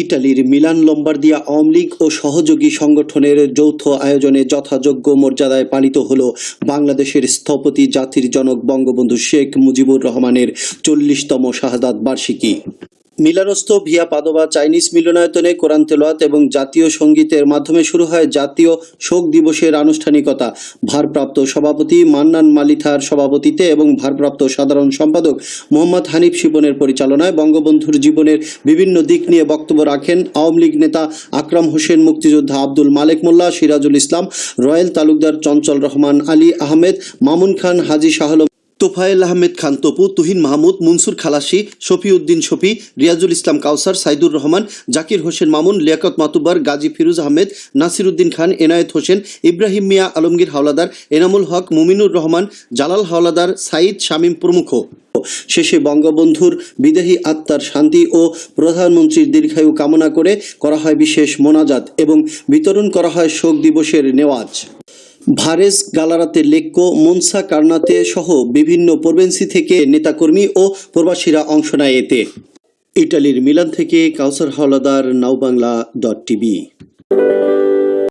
ইটালির Milan Lombardia Awami League ও সহযোগী সংগঠনের যৌথ আয়োজনে যথাযোগ্য মর্যাদায় পালিত হল বাংলাদেশের স্থপতি জাতির জনক বঙ্গবন্ধু শেখ মুজিবুর রহমানের 40তম শাহাদাত বার্ষিকী। মিলানস্থ ভিয়া পাদোবা চাইনিজ মিলনায়তনে কোরআন তেলাওয়াত এবং জাতীয় সঙ্গীতের মাধ্যমে শুরু হয় জাতীয় শোক দিবসের আনুষ্ঠানিকতা। ভারপ্রাপ্ত সভাপতি মান্নান মালিথার সভাপতিত্বে এবং ভারপ্রাপ্ত সাধারণ সম্পাদক মোহাম্মদ হানিফ শিপনের পরিচালনায় বঙ্গবন্ধুর জীবনের বিভিন্ন দিক নিয়ে বক্তব্য রাখেন আওয়ামী লীগ নেতা আকরাম হোসেন, মুক্তিযোদ্ধা আব্দুল মালেক মোল্লা, সিরাজুল ইসলাম, রয়েল তালুকদার, চঞ্চল রহমান, আলী আহমেদ, মামুন খান, হাজী শাহ আলম, তোফায়েল আহমেদ খান তপু, তুহিন মাহমুদ, মনসুর খালাসি, শফিউদ্দিন শফি, রিয়াজুল ইসলাম কাউসার, সাইদুর রহমান, জাকির হোসেন মামুন, লিয়াকত মাতুব্বার, গাজী ফিরোজ আহমেদ, নাসিরউদ্দিন খান, এনায়েত হোসেন, ইব্রাহিম মিয়া, আলমগীর হাওলাদার, এনামুল হক, মুমিনুর রহমান, জালাল হাওলাদার, সাইদ শামীম প্রমুখ। শেষে বঙ্গবন্ধুর বিদেহী আত্মার শান্তি ও প্রধানমন্ত্রীর দীর্ঘায়ু কামনা করে করা হয় বিশেষ মোনাজাত এবং বিতরণ করা হয় শোক দিবসের নেওয়াজ। ভারেজ গালারাতে লেক্কো, মনসা কার্নাতে সহ বিভিন্ন প্রভিন্সি থেকে নেতাকর্মী ও প্রবাসীরা অংশ নেয় এতে। ইটালির মিলান থেকে কাউসার হাওলাদার, নাওবাংলা.tv।